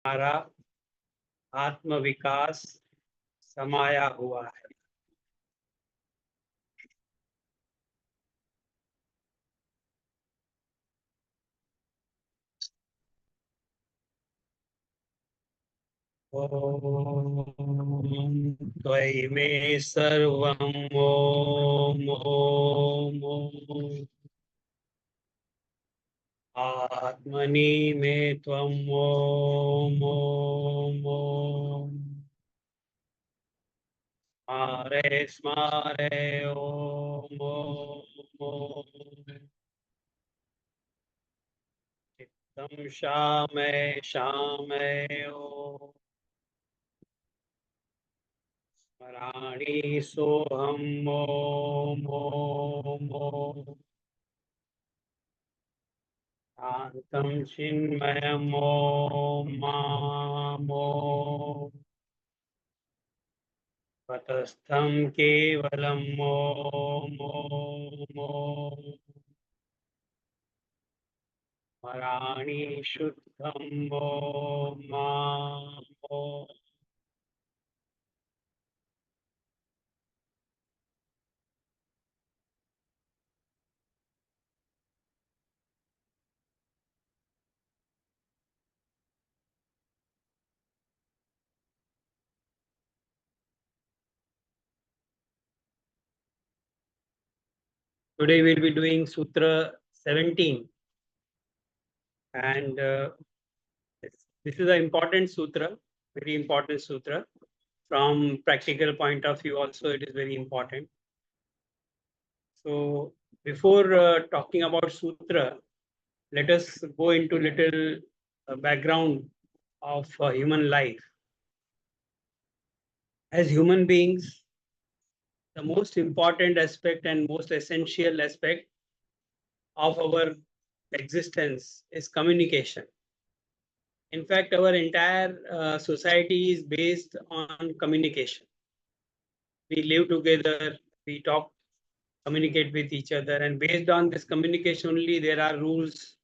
हमारा आत्म विकास समाया हुआ है। ओम त्वयि मे सर्वं ओम ओम ओम आत्मनि मे त्वं ओम ओम ओम स्मारे स्मारे ओम ओम ओम चित्तं शामय शामय ओम स्मराणि सोऽहं ओम ओम ओम शान्तं चिन्मयम् ॐ माम् ॐ तटस्थं केवलम् ॐ ॐ ॐ स्मराणि शुद्धम् ॐ माम् ॐ Today we'll be doing Sutra 17, and this is an important sutra, very important sutra. From practical point of view also it is very important. So before talking about sutra, let us go into little background of human life. As human beings, the most important aspect and most essential aspect of our existence is communication. In fact, our entire society is based on communication. We live together, we talk, communicate with each other, and based on this communication only, there are rules,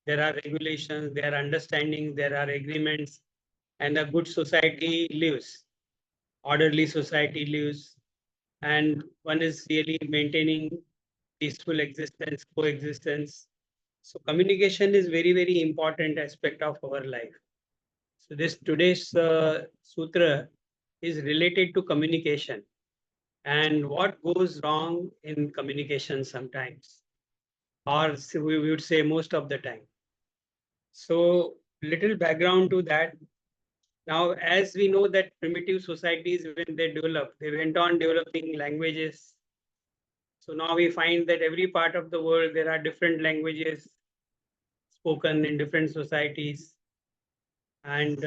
there are regulations, there are understandings, there are agreements, and a good society lives, orderly society lives, and one is really maintaining peaceful existence, coexistence. So communication is very, very important aspect of our life. So this today's sutra is related to communication and what goes wrong in communication sometimes, or we would say most of the time. So little background to that. Now, as we know that primitive societies, when they developed, they went on developing languages. So now we find that every part of the world, there are different languages spoken in different societies. And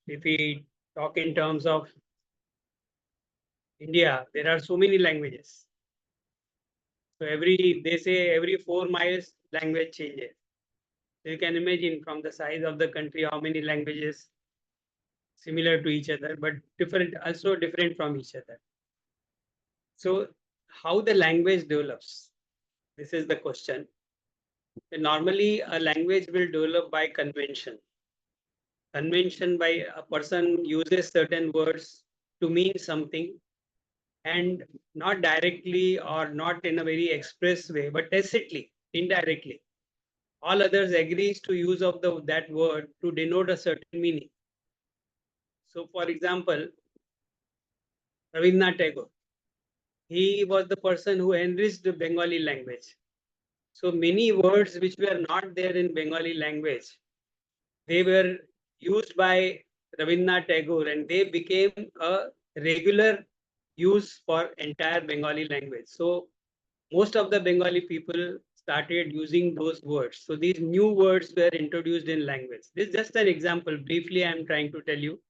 if we talk in terms of India, there are so many languages. So they say every 4 miles language changes. So you can imagine from the size of the country, how many languages similar to each other, but different, also different from each other. So how the language develops? This is the question. Normally, a language will develop by convention. Convention by a person uses certain words to mean something, and not directly or not in a very express way, but tacitly, indirectly. All others agrees to use of that word to denote a certain meaning. So, for example, Rabindranath Tagore, he was the person who enriched the Bengali language. So many words which were not there in Bengali language, they were used by Rabindranath Tagore and they became a regular use for entire Bengali language. So most of the Bengali people started using those words. So these new words were introduced in language. This is just an example. Briefly, I am trying to tell you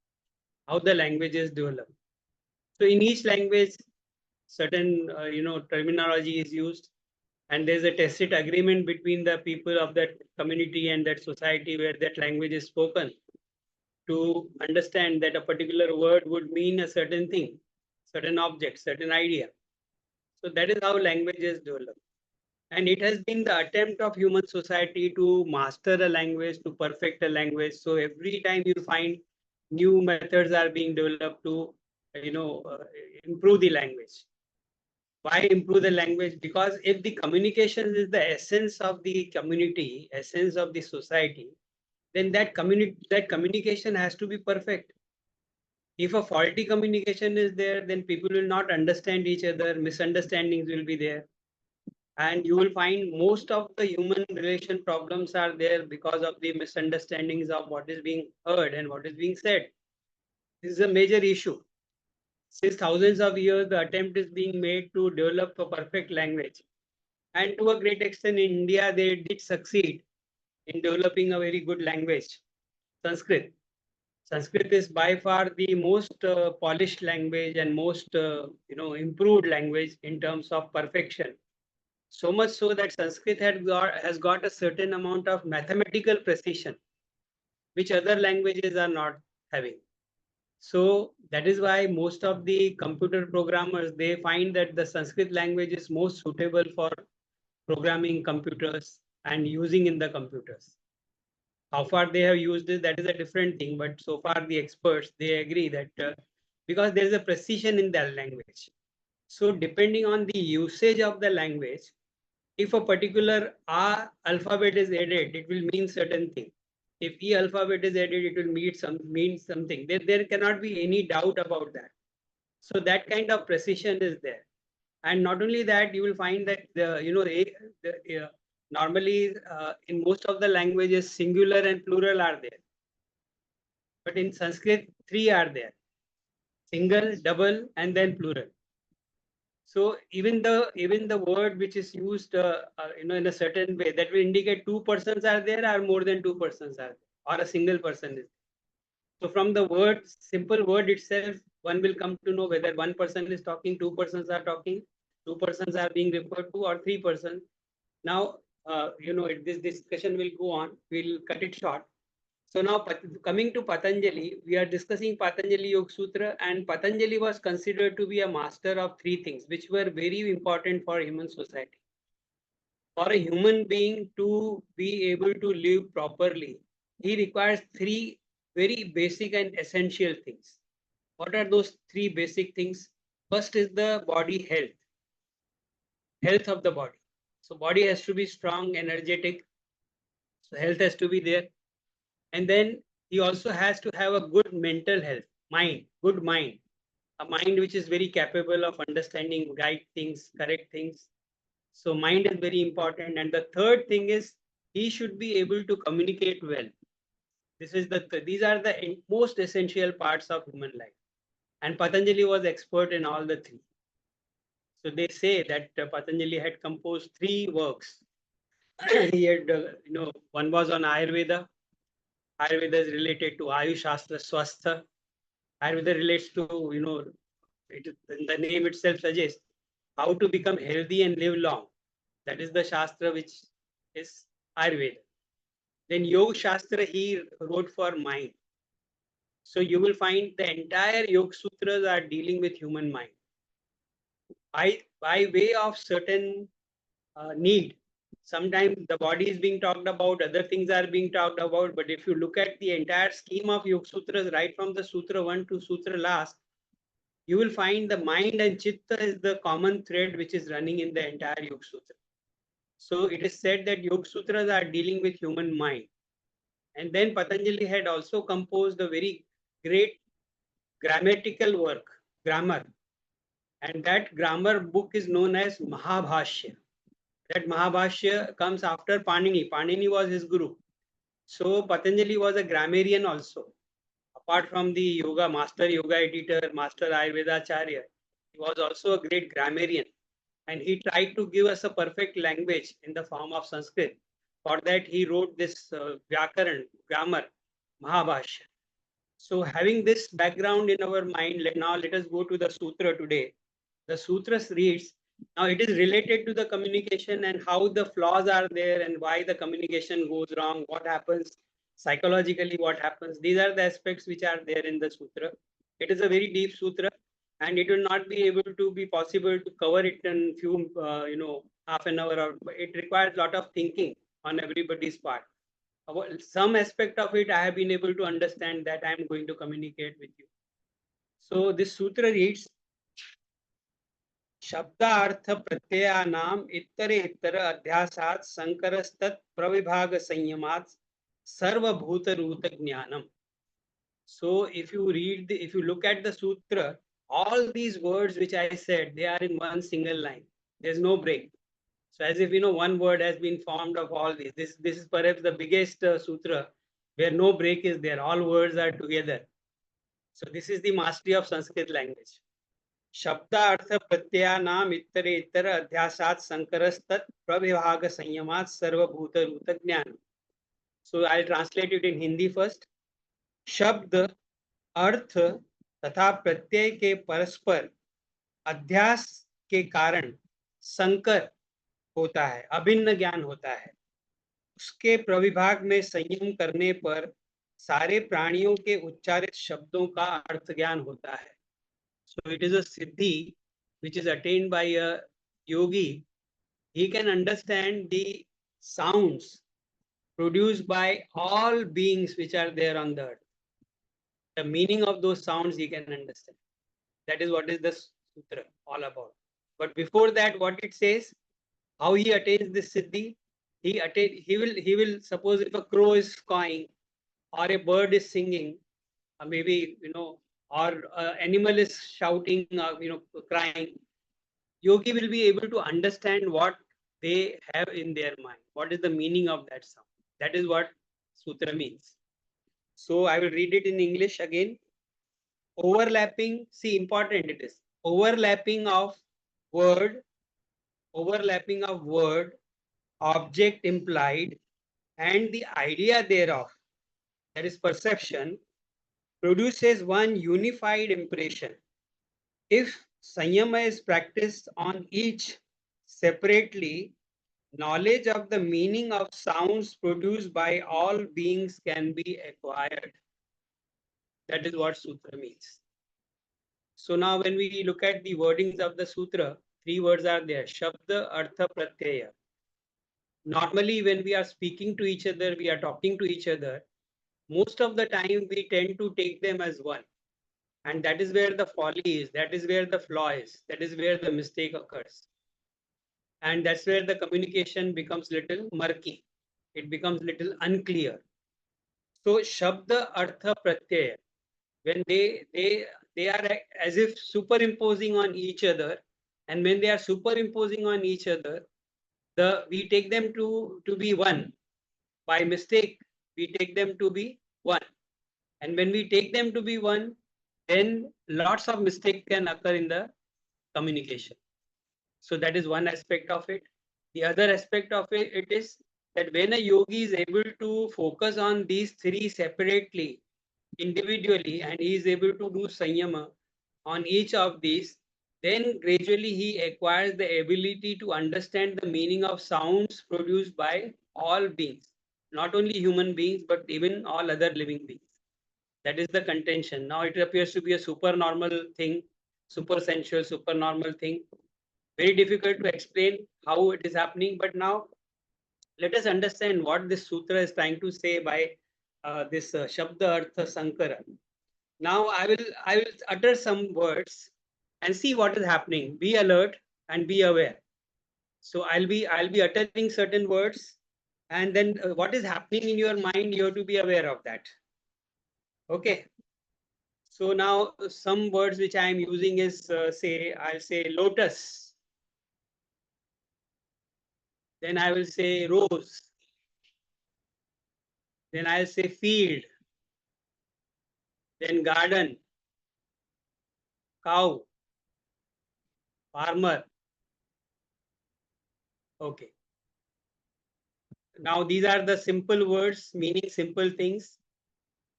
how the languages develop. So in each language, certain terminology is used, and there's a tacit agreement between the people of that community and that society where that language is spoken to understand that a particular word would mean a certain thing, certain object, certain idea. So that is how languages develop. And it has been the attempt of human society to master a language, to perfect a language. So every time you find new methods are being developed to, improve the language. Why improve the language? Because if the communication is the essence of the community, essence of the society, then that communication has to be perfect. If a faulty communication is there, then people will not understand each other, misunderstandings will be there, and you will find most of the human relation problems are there because of the misunderstandings of what is being heard and what is being said. This is a major issue. Since thousands of years, the attempt is being made to develop a perfect language. And to a great extent, in India, they did succeed in developing a very good language, Sanskrit. Sanskrit is by far the most polished language and most improved language in terms of perfection. So much so that Sanskrit has got a certain amount of mathematical precision, which other languages are not having. So that is why most of the computer programmers, they find that the Sanskrit language is most suitable for programming computers and using in the computers. How far they have used it, that is a different thing. But so far, the experts, they agree that because there is a precision in that language. So depending on the usage of the language, if a particular A alphabet is added, it will mean certain thing. If E alphabet is added, it will mean something. There cannot be any doubt about that. So that kind of precision is there. And not only that, you will find that normally in most of the languages, singular and plural are there. But in Sanskrit, three are there: single, double, and then plural. So even the word which is used in a certain way, that will indicate two persons are there or more than two persons are there, or a single person is there. So from the word, simple word itself, one will come to know whether one person is talking, two persons are talking, two persons are being referred to, or three persons. Now, this discussion will go on. We'll cut it short. So now coming to Patanjali, we are discussing Patanjali Yoga Sutra, and Patanjali was considered to be a master of three things, which were very important for human society. For a human being to be able to live properly, he requires three very basic and essential things. What are those three basic things? First is the body health, health of the body. So body has to be strong, energetic. So health has to be there. And then he also has to have a good mental health, mind, good mind, a mind which is very capable of understanding right things, correct things. So mind is very important. And the third thing is he should be able to communicate well. These are the most essential parts of human life. And Patanjali was expert in all the three. So they say that Patanjali had composed three works. He had, one was on Ayurveda. Ayurveda is related to Ayush Shastra Swastha. Ayurveda relates to, the name itself suggests how to become healthy and live long. That is the Shastra which is Ayurveda. Then Yoga Shastra he wrote for mind. So you will find the entire Yoga Sutras are dealing with human mind. By way of certain need, sometimes the body is being talked about, other things are being talked about. But if you look at the entire scheme of Yoga Sutras, right from the Sutra 1 to Sutra last, you will find the mind and chitta is the common thread which is running in the entire Yoga Sutra. So it is said that Yoga Sutras are dealing with human mind. And then Patanjali had also composed a very great grammatical work, grammar. And that grammar book is known as Mahabhashya. That Mahabhashya comes after Panini. Panini was his guru. So Patanjali was a grammarian also. Apart from the yoga, master yoga editor, master Ayurveda Acharya, he was also a great grammarian. And he tried to give us a perfect language in the form of Sanskrit. For that, he wrote this Vyakaran, grammar, Mahabhashya. So having this background in our mind, let us go to the sutra today. The sutras reads, now it is related to the communication and how the flaws are there and why the communication goes wrong, what happens psychologically, what happens. These are the aspects which are there in the sutra. It is a very deep sutra, and it will not be able to be possible to cover it in few half an hour, or it requires a lot of thinking on everybody's part. Some aspect of it I have been able to understand, that I am going to communicate with you. So this sutra reads, शब्दार्थ प्रत्ययानाम इतर अध्यासात संकरस्तत् प्रविभाग संयमात सर्वभूत रूत ज्ञानम. So if you read if you look at the sutra, all these words which I said, they are in one single line. There's no break. So as if one word has been formed of all these. This is perhaps the biggest sutra where no break is there. All words are together. So this is the mastery of Sanskrit language. शब्दार्थ प्रत्ययानाम इतर अध्यासात संकरस्तत् प्रविभाग संयमात सर्वभूत रूत ज्ञान. So I'll translate it in Hindi first. शब्द, अर्थ तथा प्रत्यय के परस्पर अध्यास के कारण संकर होता है, अभिन्न ज्ञान होता है. उसके प्रविभाग में संयम करने पर सारे प्राणियों के उच्चारित शब्दों का अर्थ ज्ञान होता है. So it is a siddhi which is attained by a yogi. He can understand the sounds produced by all beings which are there on the earth. The meaning of those sounds he can understand. That is what is the sutra all about. But before that, what it says, how he attains this siddhi, he will suppose if a crow is cawing, or a bird is singing, or maybe or animal is shouting, crying, yogi will be able to understand what they have in their mind. What is the meaning of that sound? That is what sutra means. So I will read it in English again. Overlapping, see, important it is. Overlapping of word, object implied, and the idea thereof, that is perception, produces one unified impression. If sanyama is practiced on each separately, knowledge of the meaning of sounds produced by all beings can be acquired. That is what sutra means. So now when we look at the wordings of the sutra, three words are there: Shabda, Artha, Pratyaya. Normally when we are speaking to each other, we are talking to each other, most of the time we tend to take them as one. And that is where the folly is, that is where the flaw is, that is where the mistake occurs. And that's where the communication becomes little murky. It becomes little unclear. So Shabda, Artha, Pratyaya, when they are as if superimposing on each other, and when they are superimposing on each other, we take them to be one. By mistake, we take them to be one. And when we take them to be one, then lots of mistakes can occur in the communication. So that is one aspect of it. The other aspect of it is that when a yogi is able to focus on these three separately, individually, and he is able to do sanyama on each of these, then gradually he acquires the ability to understand the meaning of sounds produced by all beings, not only human beings, but even all other living beings. That is the contention. Now it appears to be a super normal thing, super sensual, super normal thing. Very difficult to explain how it is happening, but now let us understand what this sutra is trying to say by this Shabda Artha Sankara. Now I will utter some words and see what is happening. Be alert and be aware. So I'll be uttering certain words, and then what is happening in your mind, you have to be aware of that. Okay. So now some words which I am using is I'll say lotus. Then I will say rose. Then I'll say field. Then garden, cow, farmer. Okay. Now these are the simple words meaning simple things.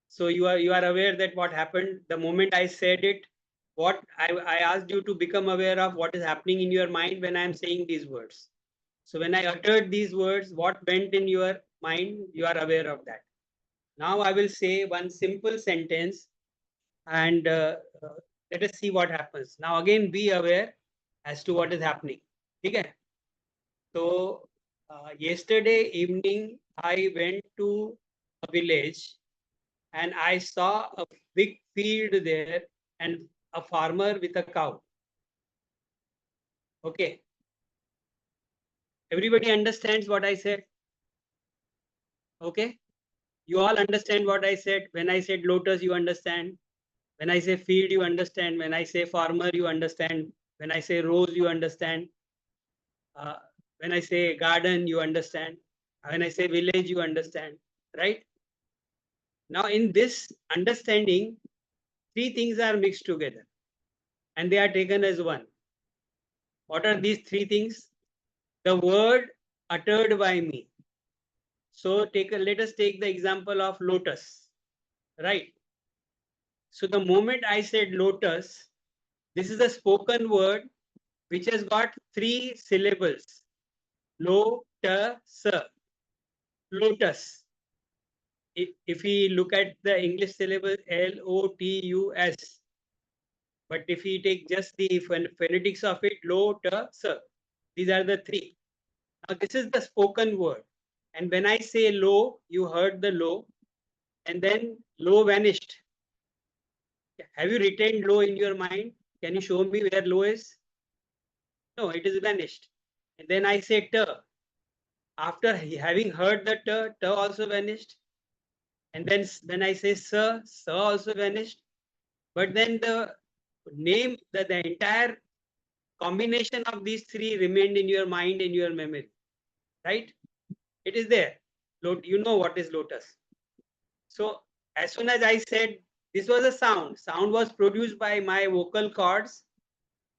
So you are aware that what happened the moment I said it. What I asked you to become aware of what is happening in your mind when I am saying these words. So when I uttered these words, what went in your mind, you are aware of that. Now I will say one simple sentence, and let us see what happens. Now again be aware as to what is happening. Okay. So yesterday evening, I went to a village and I saw a big field there and a farmer with a cow. Okay. Everybody understands what I said? Okay. You all understand what I said? When I said lotus, you understand. When I say field, you understand. When I say farmer, you understand. When I say rose, you understand. Uh, when I say garden, you understand. When I say village, you understand. Right? Now, in this understanding, three things are mixed together and they are taken as one. What are these three things? The word uttered by me. So let us take the example of lotus, right? So the moment I said lotus, this is a spoken word which has got three syllables. Lotus, lotus. If we look at the English syllable Lotus, but if we take just the phonetics of it, lotus, these are the three. Now this is the spoken word. And when I say low, you heard the low, and then low vanished. Have you retained low in your mind? Can you show me where low is? No, it is vanished. And then I say t. After having heard the t also vanished. And then when I say sa also vanished. But then the name, the entire combination of these three remained in your mind, in your memory. Right? It is there. You know what is lotus. So as soon as I said this was a sound was produced by my vocal cords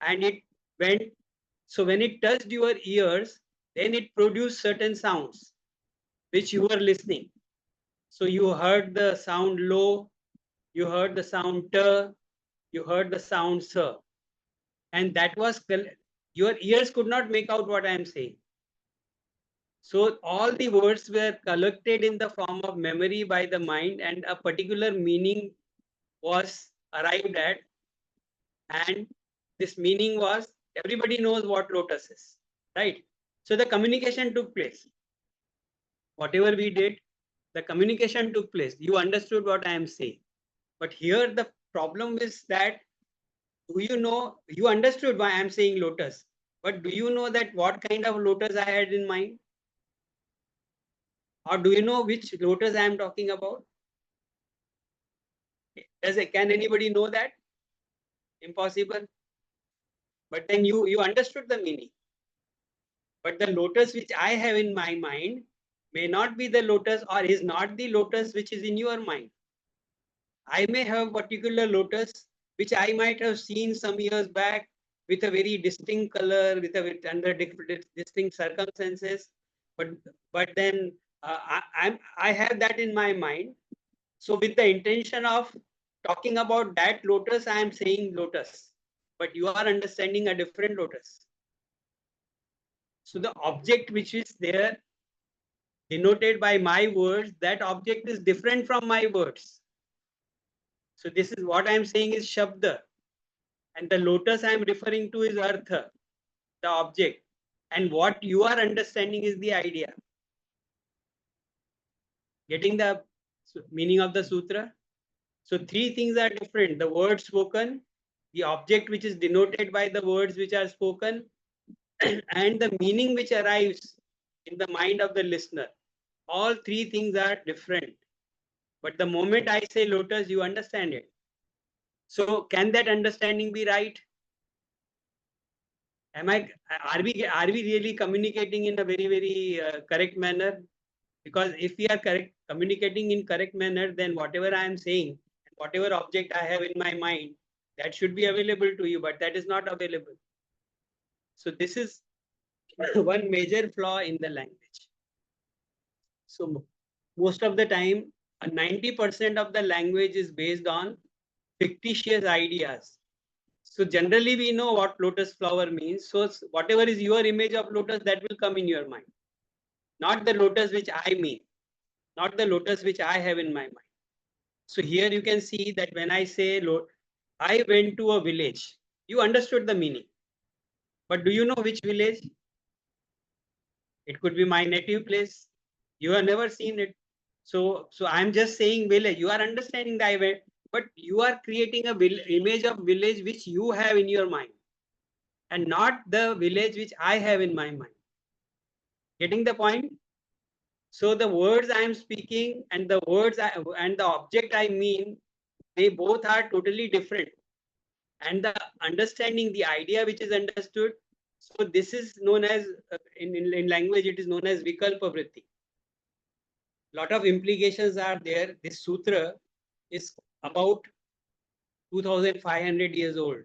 and it went. So when it touched your ears, then it produced certain sounds which you were listening. So you heard the sound low, you heard the sound t, you heard the sound sir. And that was, your ears could not make out what I am saying. So all the words were collected in the form of memory by the mind and a particular meaning was arrived at. And this meaning was, everybody knows what lotus is, right? So the communication took place. Whatever we did, the communication took place. You understood what I am saying. But here the problem is that, do you know, you understood why I am saying lotus, but do you know that what kind of lotus I had in mind? Or do you know which lotus I am talking about? Can anybody know that? Impossible. But then you understood the meaning. But the lotus which I have in my mind may not be the lotus or is not the lotus which is in your mind. I may have particular lotus which I might have seen some years back with a very distinct color, under distinct circumstances. But then I have that in my mind. So with the intention of talking about that lotus, I am saying lotus. But you are understanding a different lotus. So the object which is there denoted by my words, that object is different from my words. So this is what I am saying is Shabda. And the lotus I am referring to is Artha, the object. And what you are understanding is the idea. Getting the meaning of the sutra? So three things are different. The word spoken, the object which is denoted by the words which are spoken, and the meaning which arrives in the mind of the listener. All three things are different. But the moment I say lotus, you understand it. So can that understanding be right? Are we really communicating in a very correct manner? Because if we are communicating in correct manner, then whatever I am saying, whatever object I have in my mind, that should be available to you, but that is not available. So this is one major flaw in the language. So most of the time, 90% of the language is based on fictitious ideas. So generally we know what lotus flower means. So whatever is your image of lotus, that will come in your mind. Not the lotus which I mean, not the lotus which I have in my mind. So here you can see that when I say I went to a village, you understood the meaning. But do you know which village? It could be my native place. You have never seen it. So I'm just saying village. You are understanding the event, but you are creating a image of village which you have in your mind, and not the village which I have in my mind. Getting the point? So the words I am speaking and the and the object I mean, they both are totally different. And the understanding, the idea which is understood, so this is known as, in language, it is known as Vikalpa Vritti. Lot of implications are there. This sutra is about 2500 years old.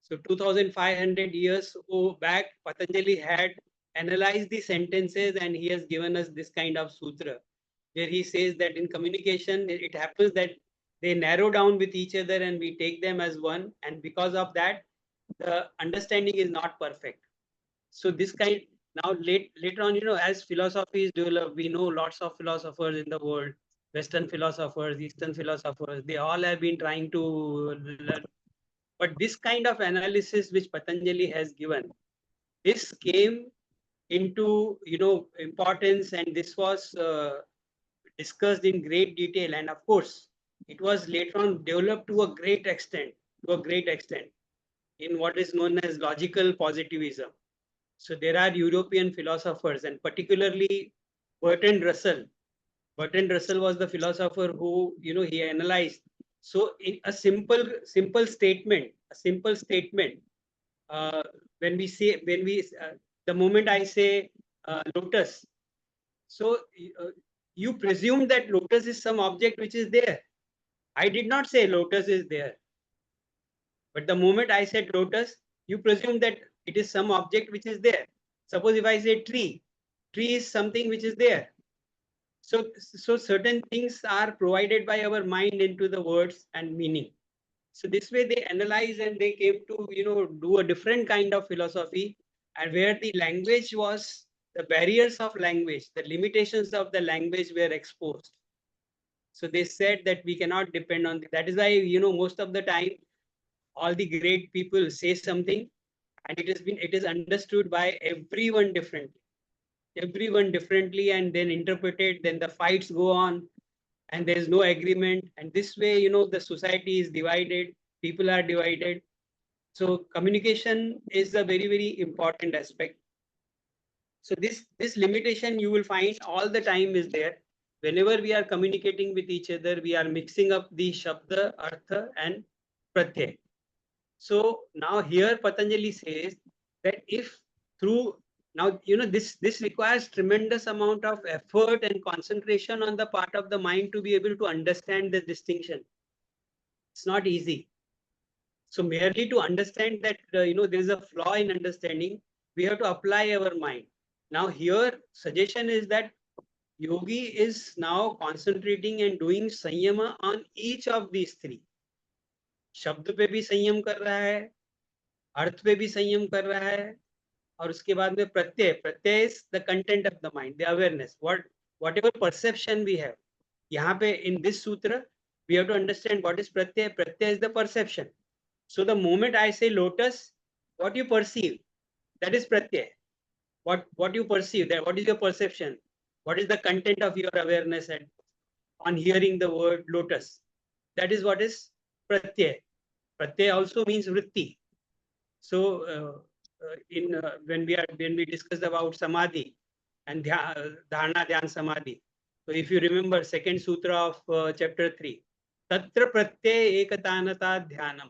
So 2500 years back, Patanjali had analyzed the sentences and he has given us this kind of sutra, where he says that in communication, it happens that they narrow down with each other and we take them as one. And because of that, the understanding is not perfect. So this kind, now later on, as philosophy is developed, we know lots of philosophers in the world, Western philosophers, Eastern philosophers, they all have been trying to learn. But this kind of analysis which Patanjali has given, this came into importance, and this was discussed in great detail. And of course, it was later on developed to a great extent, in what is known as logical positivism. So there are European philosophers, and particularly Bertrand Russell. Bertrand Russell was the philosopher who, he analyzed. So in a simple statement, uh, the moment I say lotus, so you presume that lotus is some object which is there. I did not say lotus is there, but the moment I said lotus, you presume that it is some object which is there. Suppose if I say tree is something which is there. So certain things are provided by our mind into the words and meaning. So this way they analyze and they came to do a different kind of philosophy, and where the language was, the barriers of language, the limitations of the language were exposed. So they said that we cannot depend on that is why most of the time all the great people say something, and it is understood by everyone differently, and then interpreted, then the fights go on, and there is no agreement, and this way the society is divided, people are divided. So communication is a very, very important aspect. So this limitation you will find all the time is there. Whenever we are communicating with each other, we are mixing up the Shabda, Artha and Pratyaya. So now here Patanjali says that if through, now this requires tremendous amount of effort and concentration on the part of the mind to be able to understand the distinction. It's not easy. So merely to understand that there is a flaw in understanding, we have to apply our mind. Now here suggestion is that yogi is now concentrating and doing sanyama on each of these three. शब्द पे भी संयम कर रहा है, अर्थ पे भी संयम कर रहा है, और उसके बाद में pratyaya is the content of the mind, the awareness, whatever perception we have. यहाँ पे in this sutra we have to understand what is pratyaya. Pratyaya is the perception. So the moment I say lotus, what you perceive, that is pratyaya. What you perceive, that what is your perception, what is the content of your awareness and on hearing the word lotus, that is what is pratyaya. Pratyaya also means vritti. So when we discussed about samadhi and dharana, dhyan, samadhi. So if you remember second sutra of chapter 3, tatra pratyaya ekatanata dhyanam,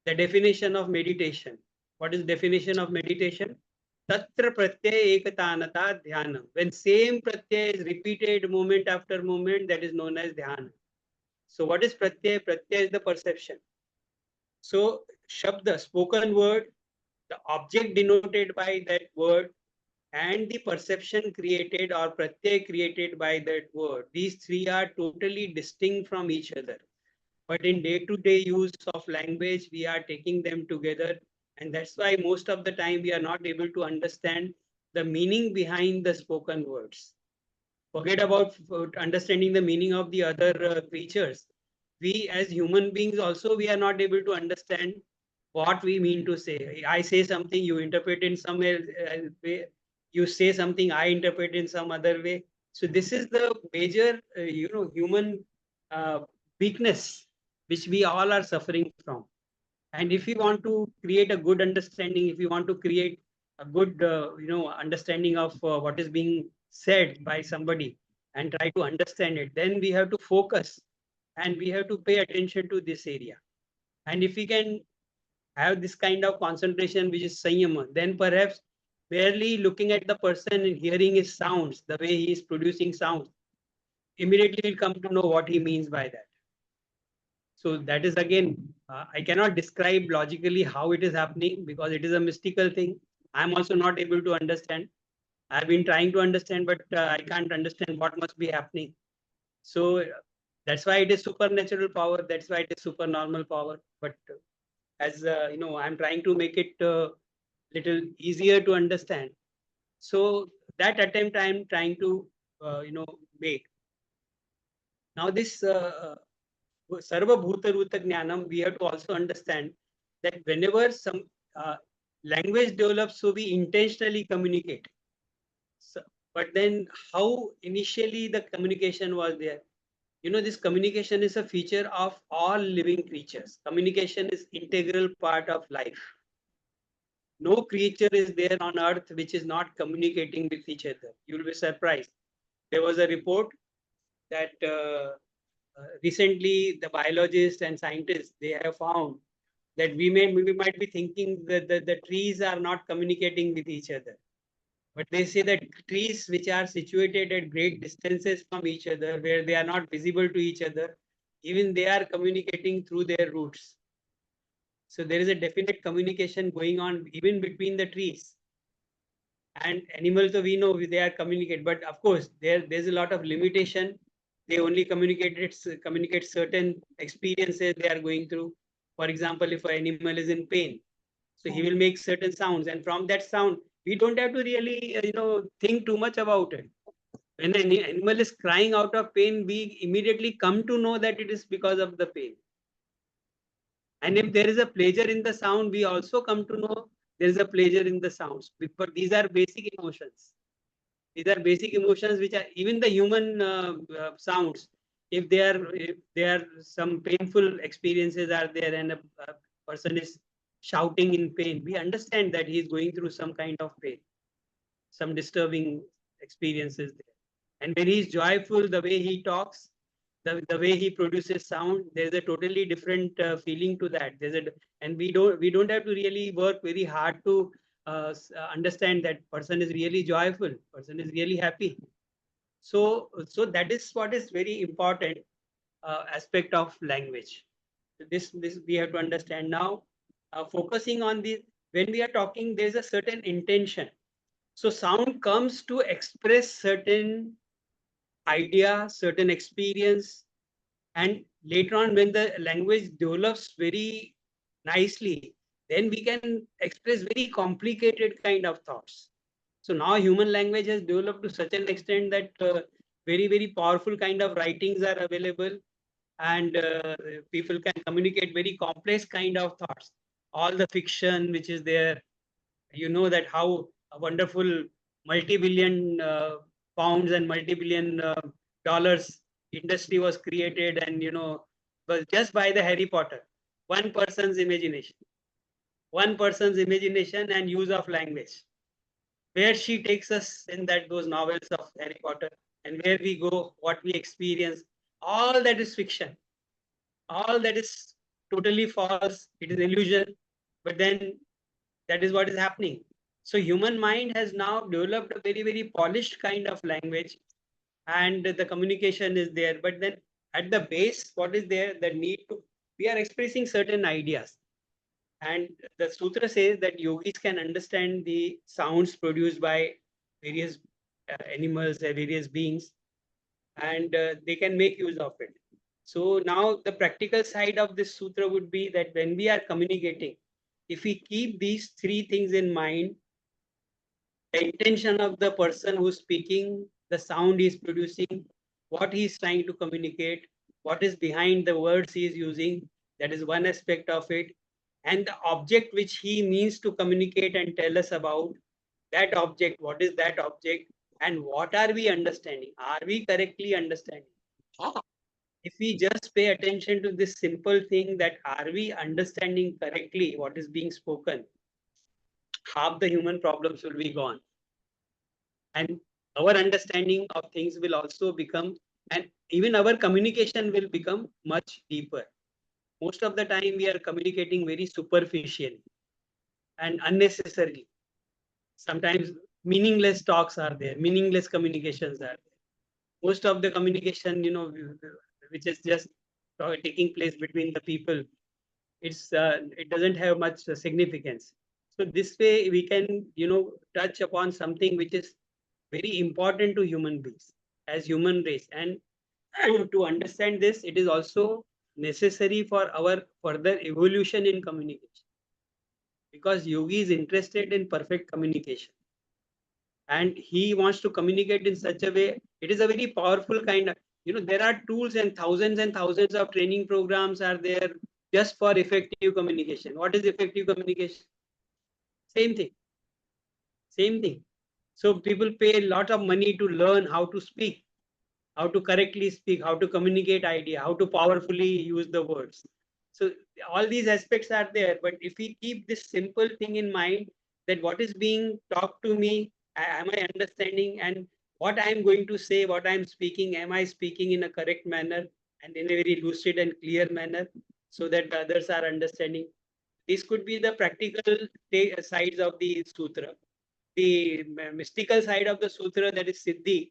the definition of meditation. What is definition of meditation? Tatra pratyaya ekatanata dhyanam. When same pratyaya is repeated moment after moment, that is known as dhyana. So what is pratyaya? Pratyaya is the perception. So Shabda, spoken word, the object denoted by that word, and the perception created or pratyay created by that word, these three are totally distinct from each other. But in day-to-day use of language, we are taking them together. And that's why most of the time we are not able to understand the meaning behind the spoken words. Forget about understanding the meaning of the other creatures. We as human beings also, we are not able to understand what we mean to say. I say something, you interpret in some way, You say something, I interpret in some other way. So this is the major, human uh, weakness which we all are suffering from. And if you want to create a good understanding, if you want to create a good, understanding of what is being said by somebody and try to understand it, then we have to focus and we have to pay attention to this area. And if we can have this kind of concentration, which is sanyama, then perhaps barely looking at the person and hearing his sounds, the way he is producing sounds, immediately we'll come to know what he means by that. So that is again, I cannot describe logically how it is happening because it is a mystical thing. I'm also not able to understand. I've been trying to understand, but I can't understand what must be happening. So that's why it is supernatural power. That's why it is supernormal power. But as I'm trying to make it little easier to understand. So that attempt I'm trying to make. Now this Sarva Bhuta Ruta Jnanam, we have to also understand that whenever some language develops, so we intentionally communicate. So, but then how initially the communication was there? This communication is a feature of all living creatures. Communication is integral part of life. No creature is there on earth which is not communicating with each other. You will be surprised. There was a report that recently the biologists and scientists, they have found that we might be thinking that the trees are not communicating with each other. But they say that trees which are situated at great distances from each other, where they are not visible to each other, even they are communicating through their roots. So there is a definite communication going on even between the trees. And animals, so we know they are communicate, but of course there's a lot of limitation. They only communicate certain experiences they are going through. For example, if an animal is in pain, so he will make certain sounds, and from that sound we don't have to really think too much about it. When an animal is crying out of pain, we immediately come to know that it is because of the pain. And if there is a pleasure in the sound, we also come to know there is a pleasure in the sounds. But these are basic emotions. These are basic emotions which are even the human sounds. If there are some painful experiences are there, and a person is shouting in pain, we understand that he is going through some kind of pain, some disturbing experiences there. And when he is joyful, the way he talks, the way he produces sound, there's a totally different feeling to that. And we don't have to really work very hard to understand that person is really joyful, person is really happy. So that is what is very important aspect of language. This we have to understand now. Focusing on this, when we are talking, there's a certain intention. So sound comes to express certain idea, certain experience, and later on, when the language develops very nicely, then we can express very complicated kind of thoughts. So now human language has developed to such an extent that very, very powerful kind of writings are available, and people can communicate very complex kind of thoughts. All the fiction which is there, that how a wonderful multi-billion pounds and multi-billion dollars industry was created, and was just by the Harry Potter, one person's imagination, and use of language, where she takes us in that those novels of Harry Potter, and where we go, what we experience, all that is fiction, all that is totally false, it is illusion. But then that is what is happening. So human mind has now developed a very, very polished kind of language, and the communication is there. But then at the base, what is there? The need to, we are expressing certain ideas. And the sutra says that yogis can understand the sounds produced by various animals, various beings, and they can make use of it. So now the practical side of this sutra would be that when we are communicating, if we keep these three things in mind, the intention of the person who's speaking, the sound he's producing, what he's trying to communicate, what is behind the words he is using, that is one aspect of it, and the object which he means to communicate and tell us about, That object, what is that object, and what are we understanding? Are we correctly understanding? If we just pay attention to this simple thing, that are we understanding correctly what is being spoken, half the human problems will be gone. And our understanding of things will also become, and even our communication will become much deeper. Most of the time we are communicating very superficially and unnecessarily. Sometimes meaningless talks are there, meaningless communications are there. Most of the communication, which is just taking place between the people, it doesn't have much significance. So this way we can touch upon something which is very important to human beings as human race. And to understand this, it is also necessary for our further evolution in communication, because yogi is interested in perfect communication, and he wants to communicate in such a way. It is a very powerful kind of, there are tools and thousands of training programs are there just for effective communication. What is effective communication? Same thing, same thing. So people pay a lot of money to learn how to speak, how to correctly speak, how to communicate idea, how to powerfully use the words. So all these aspects are there, but if we keep this simple thing in mind, that what is being talked to me, am I understanding, and what I am going to say, what I am speaking, am I speaking in a correct manner and in a very lucid and clear manner, so that the others are understanding. This could be the practical sides of the sutra. The mystical side of the sutra, that is Siddhi,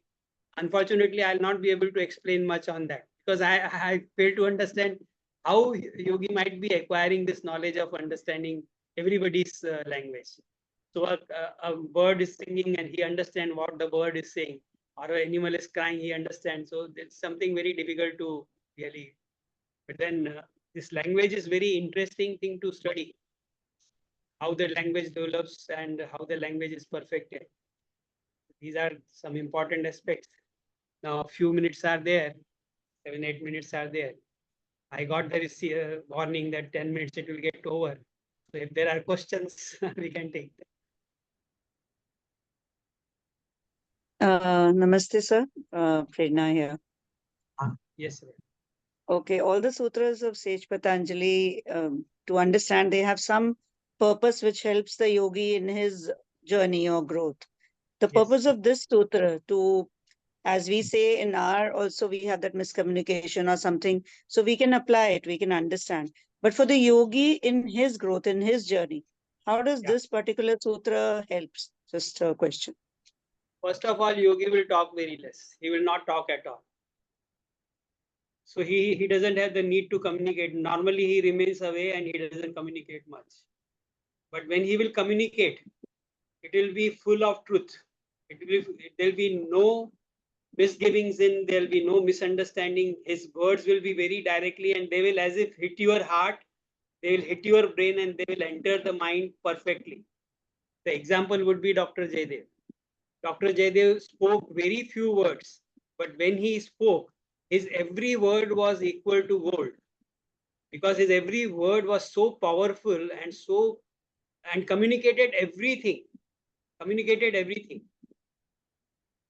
unfortunately, I'll not be able to explain much on that, because I fail to understand how yogi might be acquiring this knowledge of understanding everybody's language. So a bird is singing and he understands what the bird is saying, or an animal is crying, he understands. So it's something very difficult to really. But then this language is very interesting thing to study, how the language develops and how the language is perfected. These are some important aspects. Now, a few minutes are there, 7, 8 minutes are there. I got the warning that 10 minutes it will get over. So if there are questions, we can take them. Namaste, sir. Prerna here. Yes, sir. Okay, all the sutras of Sage Patanjali, to understand, they have some purpose which helps the yogi in his journey or growth. The purpose of this sutra to, as we say in our, also we have that miscommunication or something, so we can apply it, we can understand. But for the yogi in his growth, in his journey, how does this particular sutra helps? Just a question. First of all, yogi will talk very less. He will not talk at all. So he doesn't have the need to communicate. Normally he remains away and he doesn't communicate much. But when he will communicate, it will be full of truth. There will be no misgivings in, there will be no misunderstanding. His words will be very directly, and they will as if hit your heart, they will hit your brain, and they will enter the mind perfectly. The example would be Dr. Jaydev. Dr. Jaydev spoke very few words, but when he spoke, his every word was equal to gold, because his every word was so powerful and communicated everything.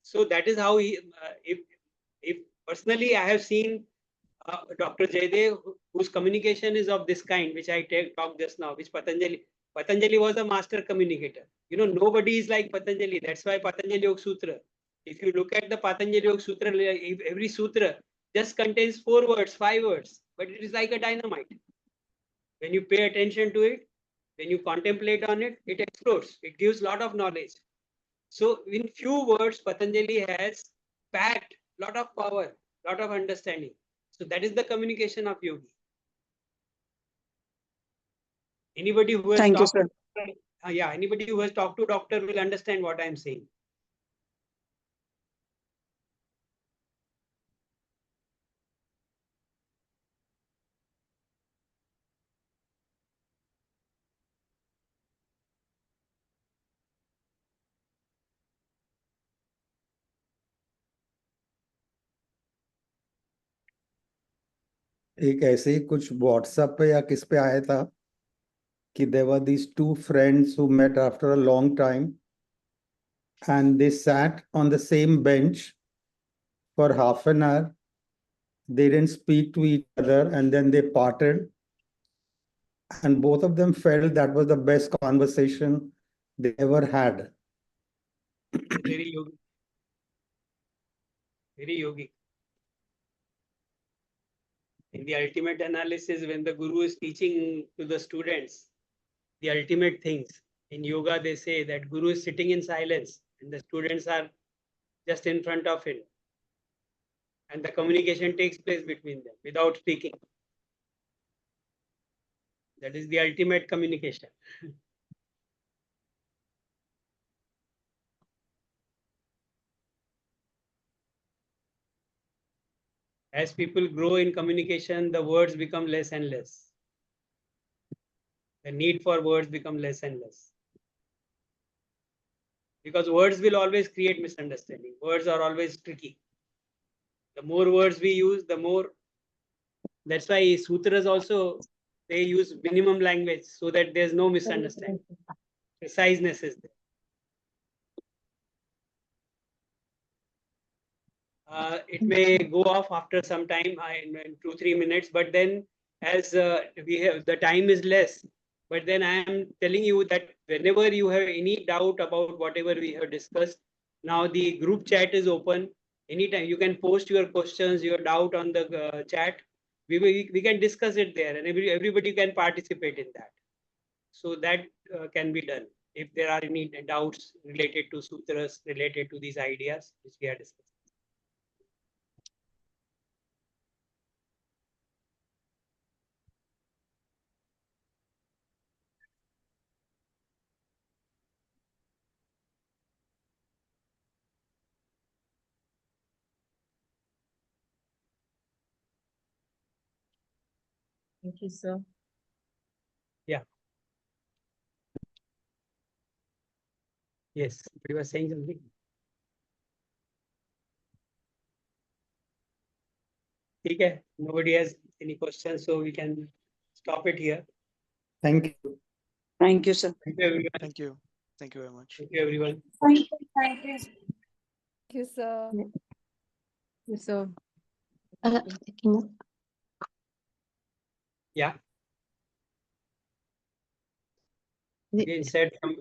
So that is how he, if personally I have seen Dr. Jaydev, whose communication is of this kind, which I talked just now, which Patanjali was a master communicator. Nobody is like Patanjali. That's why Patanjali Yoga Sutra. If you look at the Patanjali Yoga Sutra, every sutra just contains 4 words, 5 words, but it is like a dynamite. When you pay attention to it, when you contemplate on it, it explodes. It gives a lot of knowledge. So in few words, Patanjali has packed a lot of power, lot of understanding. So that is the communication of yogi. Anybody who has Thank you, talked sir. to, anybody who has talked to doctor will understand what I am saying. एक ऐसे ही कुछ WhatsApp पे या किस पे आया था कि there were these 2 friends who met after a long time and they sat on the same bench for half an hour. They didn't speak to each other, and then they parted. And both of them felt that was the best conversation they ever had. Very yogic. Very yogic. In the ultimate analysis, when the guru is teaching to the students the ultimate things, in yoga they say that guru is sitting in silence and the students are just in front of him. And the communication takes place between them without speaking. That is the ultimate communication. As people grow in communication, the words become less and less. The need for words become less and less. Because words will always create misunderstanding. Words are always tricky. The more words we use, the more. That's why sutras also, they use minimum language so that there's no misunderstanding. Preciseness is there. It may go off after some time, in 2-3 minutes, but then as we have, the time is less. But then I am telling you that whenever you have any doubt about whatever we have discussed, now the group chat is open. Anytime you can post your questions, your doubt on the chat. We can discuss it there, and everybody can participate in that. So that can be done if there are any doubts related to sutras, related to these ideas which we are discussing. Thank you, sir. Yeah. Yes, you were saying something. Okay, nobody has any questions, so we can stop it here. Thank you. Thank you, sir. Thank you, everyone. Thank you. Thank you very much. Thank you, everyone. Thank you. Thank you, sir. Yeah. Yes, sir. Yeah. Again, said from